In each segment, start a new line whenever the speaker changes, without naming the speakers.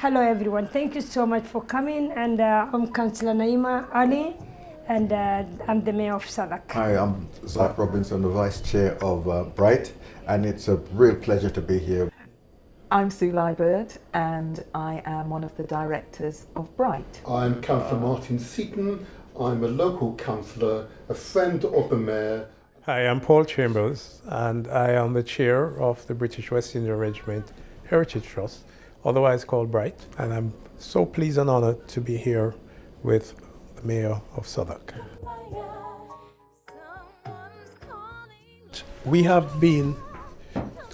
Hello everyone, thank you so much for coming, and I'm Councillor Naima Ali, and I'm the Mayor of Southwark.
Hi, I'm Zach Robinson, the Vice Chair of Bwirht, and it's a real pleasure to be here.
I'm Sue Bwirht, and I am one of the directors of Bwirht.
I'm Councillor Martin Seaton. I'm a local councillor, a friend of the Mayor.
Hi, I'm Paul Chambers, and I am the chair of the British West India Regiment Heritage Trust, otherwise called Bwirht, and I'm so pleased and honoured to be here with the Mayor of Southwark. We have been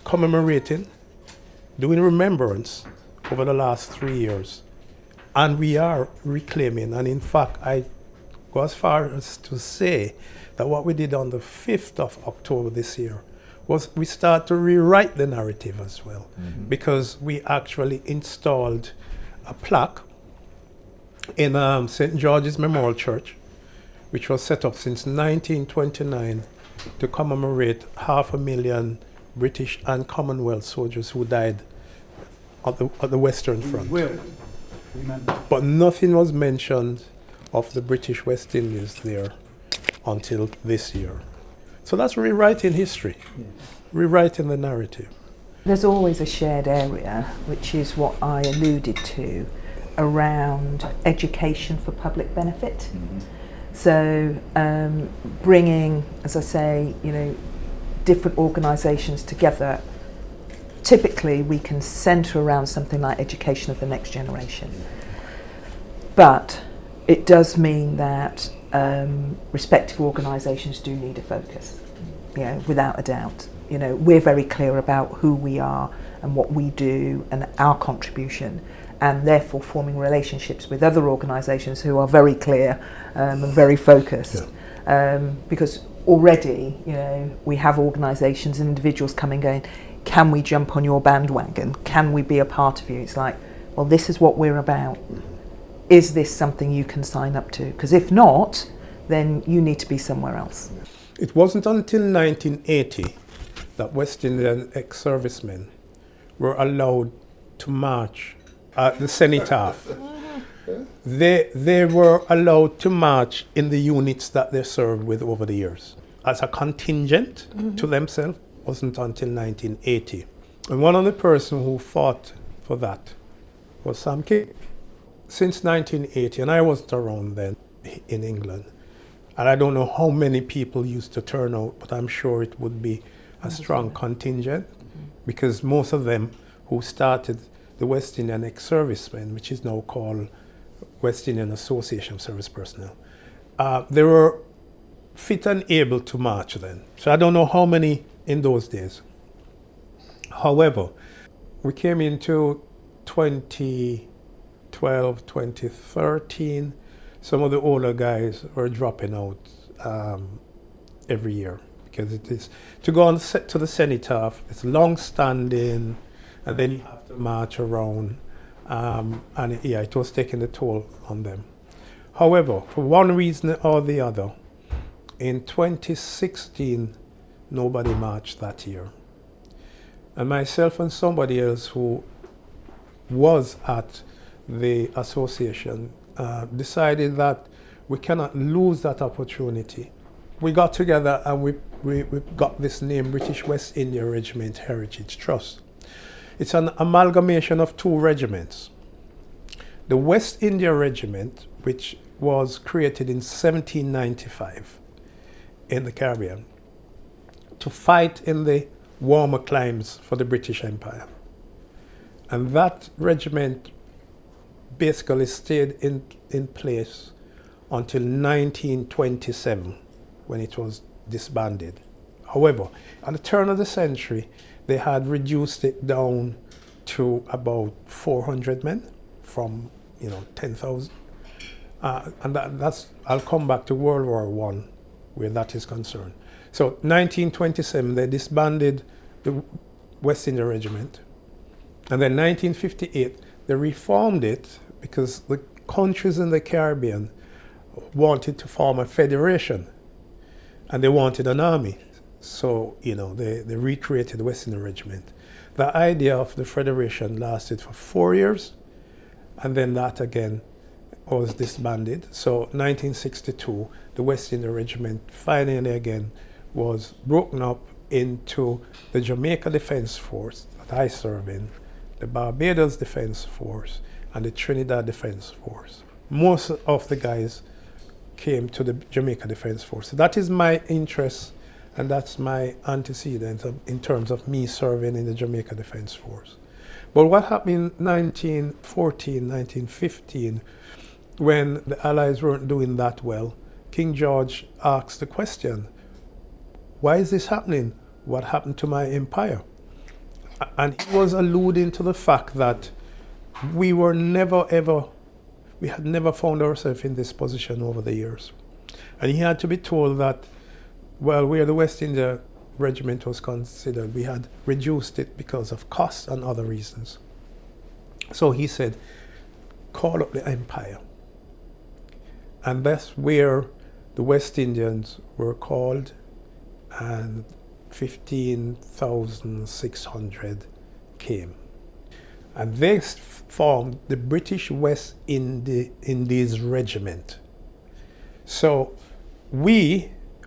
commemorating, doing remembrance over the last 3 years, and we are reclaiming, and in fact I go as far as to say that what we did on the 5th of October this year was we start to rewrite the narrative as well, because we actually installed a plaque in St. George's Memorial Church, which was set up since 1929 to commemorate 500,000 British and Commonwealth soldiers who died at the Western Front. But nothing was mentioned of the British West Indies there until this year. So that's rewriting history, rewriting the narrative.
There's always a shared area, which is what I alluded to, around education for public benefit. So bringing, as I say, different organisations together. Typically we can centre around something like education of the next generation. But it does mean that respective organisations do need a focus, without a doubt. We're very clear about who we are and what we do and our contribution, and therefore forming relationships with other organisations who are very clear and very focused. Because already, we have organisations and individuals coming going, can we jump on your bandwagon? Can we be a part of you? It's like, well, this is what we're about. Is this something you can sign up to? Because if not, then you need to be somewhere else.
It wasn't until 1980 that West Indian ex-servicemen were allowed to march at the cenotaph. They were allowed to march in the units that they served with over the years. As a contingent to themselves, wasn't until 1980. And one of the persons who fought for that was Sam King. Since 1980, and I wasn't around then in England, and I don't know how many people used to turn out, but I'm sure it would be a strong contingent, because most of them who started the West Indian ex-servicemen, which is now called West Indian Association of Service Personnel, they were fit and able to march then. So I don't know how many in those days. However, we came into 2012, 2013, some of the older guys were dropping out every year, because it is to go on to the cenotaph, it's long standing, and then you have to march around, and it was taking a toll on them. However, for one reason or the other, in 2016, nobody marched that year. And myself and somebody else who was at the association decided that we cannot lose that opportunity. We got together and we got this name, British West India Regiment Heritage Trust. It's an amalgamation of two regiments. The West India Regiment, which was created in 1795 in the Caribbean to fight in the warmer climes for the British Empire. And that regiment basically stayed in place until 1927, when it was disbanded. However, at the turn of the century, they had reduced it down to about 400 men from 10,000. And that's, I'll come back to World War I, where that is concerned. So 1927, they disbanded the West India Regiment. And then 1958, they reformed it because the countries in the Caribbean wanted to form a federation, and they wanted an army. So, they recreated the West India Regiment. The idea of the federation lasted for 4 years, and then that again was disbanded. So 1962, the West India Regiment finally again was broken up into the Jamaica Defence Force that I serve in, the Barbados Defence Force, and the Trinidad Defence Force. Most of the guys came to the Jamaica Defence Force. So that is my interest, and that's my antecedent in terms of me serving in the Jamaica Defence Force. But what happened in 1914, 1915, when the Allies weren't doing that well, King George asked the question, why is this happening? What happened to my empire? And he was alluding to the fact that we had never found ourselves in this position over the years. And he had to be told that, well, where the West India Regiment was considered, we had reduced it because of cost and other reasons. So he said, call up the empire. And that's where the West Indians were called, and 15,600 came. And they formed the British West Indies Regiment. So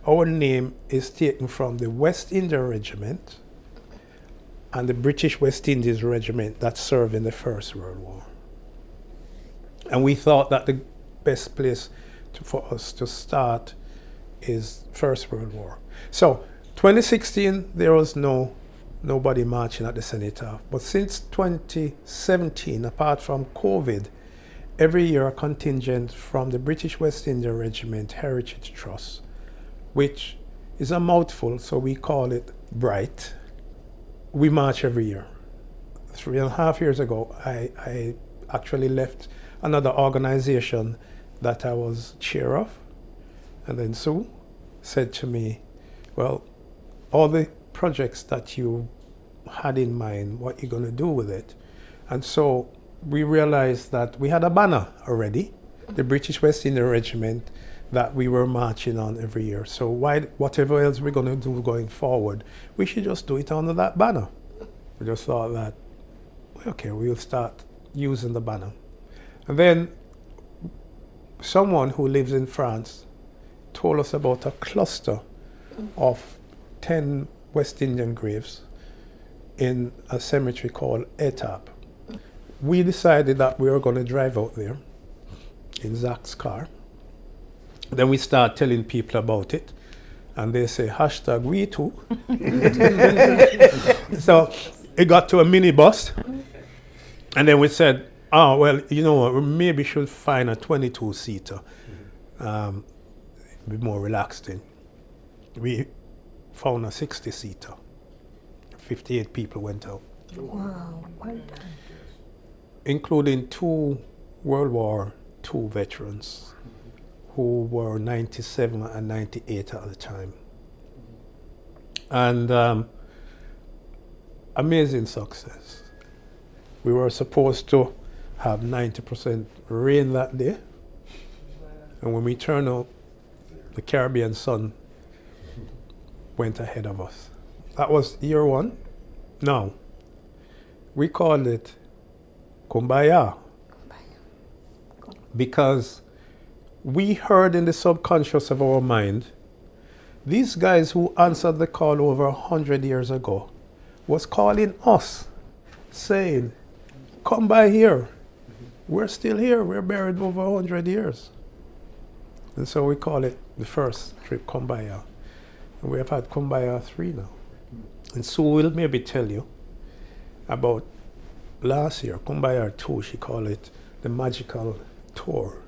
our name is taken from the West India Regiment and the British West Indies Regiment that served in the First World War. And we thought that the best place for us to start is First World War. So 2016, there was nobody marching at the Cenotaph. But since 2017, apart from COVID, every year a contingent from the British West India Regiment Heritage Trust, which is a mouthful, so we call it Bwirht. We march every year. 3.5 years ago, I actually left another organization that I was chair of. And then Sue said to me, well, all the projects that you had in mind, what you're going to do with it. And so we realized that we had a banner already, the British West India Regiment, that we were marching on every year. So whatever else we're going to do going forward, we should just do it under that banner. We just thought that, okay, we'll start using the banner. And then someone who lives in France told us about a cluster of 10 West Indian graves in a cemetery called Etap. We decided that we were going to drive out there in Zach's car. Then we start telling people about it, and they say, hashtag we too. So it got to a minibus, and then we said, oh, well, you know what, we maybe should find a 22-seater. Be more relaxed in. We found a 60-seater. 58 people went out.
Wow, well done.
Including 2 World War II veterans who were 97 and 98 at the time. And amazing success. We were supposed to have 90% rain that day. And when we turned out, the Caribbean sun went ahead of us. That was year 1. Now, we called it Kumbaya because we heard in the subconscious of our mind, these guys who answered the call over 100 years ago was calling us, saying, come by here. We're still here. We're buried over 100 years. And so we call it the first trip, Kumbaya. And we have had Kumbaya 3 now. And Sue will maybe tell you about last year, Kumbaya 2, she called it the magical tour.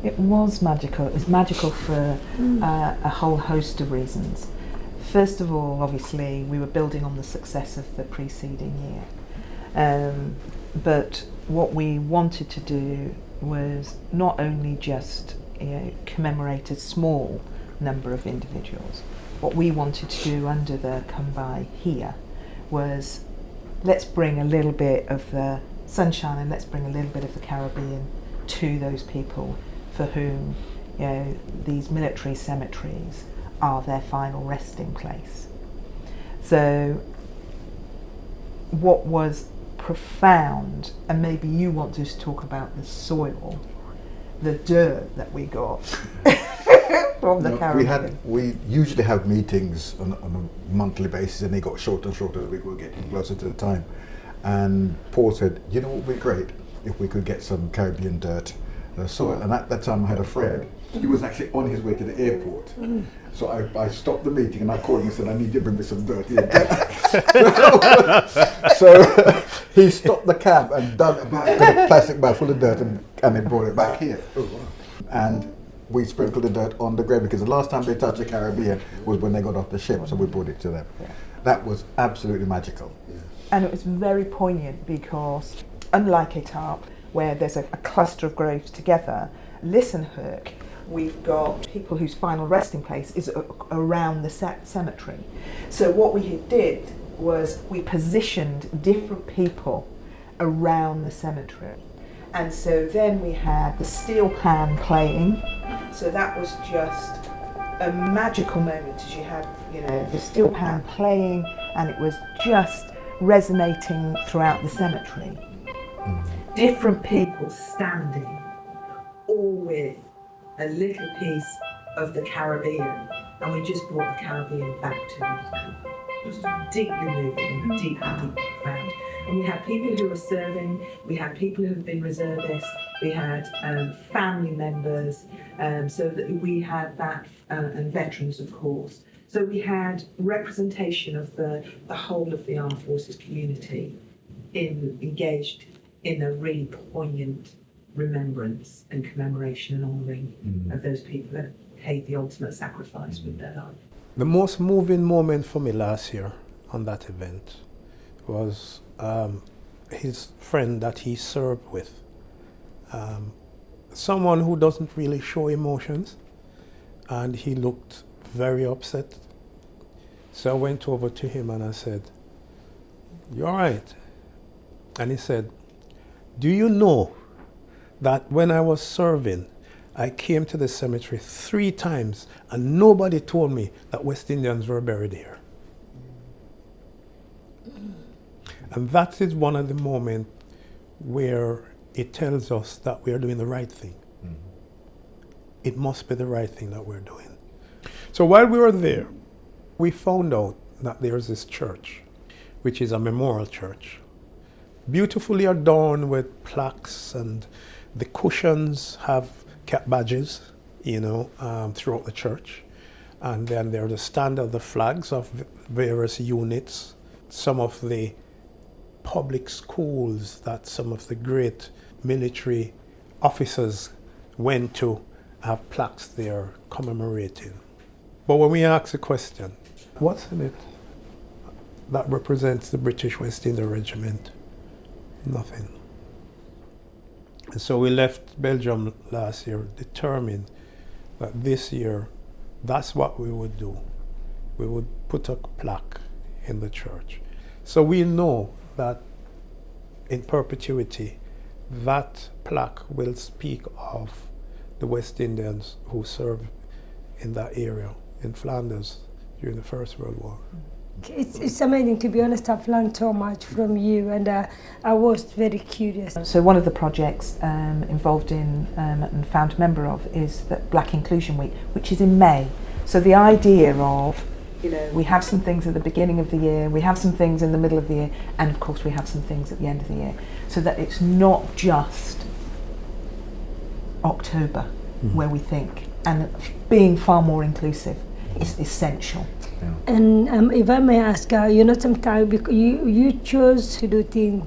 It was magical. It was magical for a whole host of reasons. First of all, obviously, we were building on the success of the preceding year. But what we wanted to do was not only just commemorate a small number of individuals. What we wanted to do under the Come By here was let's bring a little bit of the sunshine and let's bring a little bit of the Caribbean to those people for whom these military cemeteries are their final resting place. So what was profound, and maybe you want to just talk about the soil, the dirt that we got from the Caribbean.
We usually have meetings on a monthly basis, and they got shorter and shorter as we were getting closer to the time. And Paul said, you know what would be great if we could get some Caribbean dirt soil. And at that time I had a friend. He was actually on his way to the airport. So I stopped the meeting and I called him and said, I need you to bring me some dirt. So he stopped the cab and dug a plastic bag full of dirt and he brought it back here. And we sprinkled the dirt on the grave because the last time they touched the Caribbean was when they got off the ship, so we brought it to them. That was absolutely magical.
And it was very poignant because, unlike Etarp, where there's a cluster of graves together, Lissenhoek, we've got people whose final resting place is around the cemetery. So what we did was we positioned different people around the cemetery. And so then we had the steel pan playing. So that was just a magical moment as you had, the steel pan playing, and it was just resonating throughout the cemetery. Different people standing, all with a little piece of the Caribbean, and we just brought the Caribbean back to us. It was deeply moving and deeply profound. And we had people who were serving, we had people who had been reservists, we had family members, so that we had that, and veterans, of course. So we had representation of the whole of the armed forces community engaged in a really poignant remembrance and commemoration and honouring of those people that paid the ultimate sacrifice with their life.
The most moving moment for me last year on that event was his friend that he served with. Someone who doesn't really show emotions, and he looked very upset. So I went over to him and I said, "You all right?" And he said, "Do you know that when I was serving, I came to the cemetery 3 times and nobody told me that West Indians were buried here?" And that is one of the moments where it tells us that we are doing the right thing. It must be the right thing that we're doing. So while we were there, we found out that there's this church, which is a memorial church, beautifully adorned with plaques, and the cushions have cap badges, throughout the church. And then there are the stand of the flags of various units, some of the public schools that some of the great military officers went to have plaques there commemorating. But when we ask the question, what's in it that represents the British West India Regiment? Nothing. And so we left Belgium last year determined that this year, that's what we would do. We would put a plaque in the church. So we know that in perpetuity, that plaque will speak of the West Indians who served in that area in Flanders during the First World War.
It's amazing, to be honest. I've learned so much from you, and I was very curious.
So one of the projects involved in and found a member of is the Black Inclusion Week, which is in May. So the idea of, we have some things at the beginning of the year, we have some things in the middle of the year, and of course we have some things at the end of the year, so that it's not just October where we think, and being far more inclusive is essential.
Yeah.
And if I may ask, sometimes you chose to do things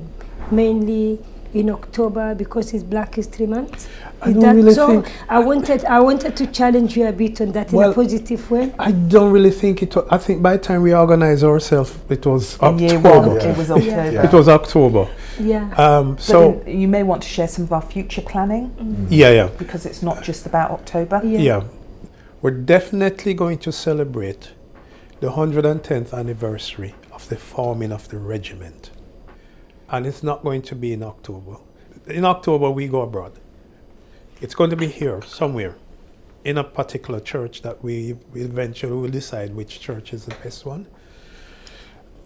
mainly in October because it's Black History Month.
I don't really think.
I wanted to challenge you a bit on that in a positive way.
I don't really think it was. I think by the time we organized ourselves, it was October.
It was October.
Yeah. It was October.
Yeah.
So you may want to share some of our future planning.
Yeah.
Because it's not just about October.
Yeah. We're definitely going to celebrate the 110th anniversary of the forming of the regiment. And it's not going to be in October. In October, we go abroad. It's going to be here, somewhere, in a particular church that we eventually will decide which church is the best one.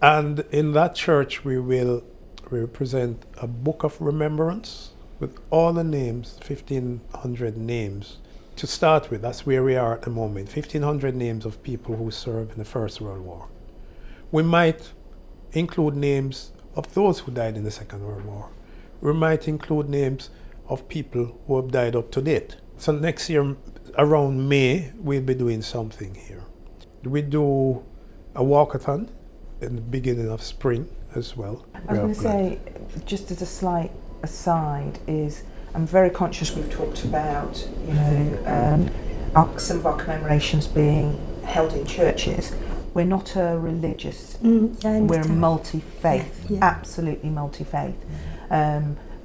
And in that church, we will we present a book of remembrance with all the names, 1,500 names. To start with, that's where we are at the moment, 1,500 names of people who served in the First World War. We might include names of those who died in the Second World War. We might include names of people who have died up to date. So next year, around May, we'll be doing something here. We do a walkathon in the beginning of spring as well.
I was going to say, just as a slight aside, is I'm very conscious we've talked about, some of our commemorations being held in churches. We're not a religious, we're multi-faith, absolutely multi-faith.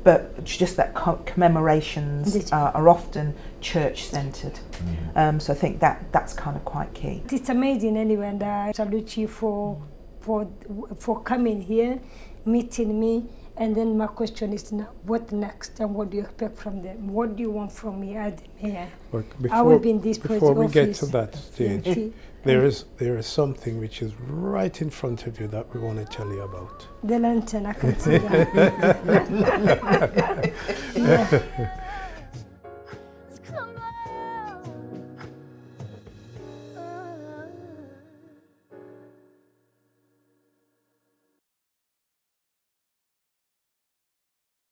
But it's just that commemorations are often church-centred. So I think that's kind of quite key.
It's amazing anyway, and I salute you for coming here, meeting me. And then my question is now, what next, and what do you expect from them? What do you want from me as the mayor? I will be in this
before we
office.
get to that stage, there is something which is right in front of you that we want to tell you about.
The lantern, I can see that.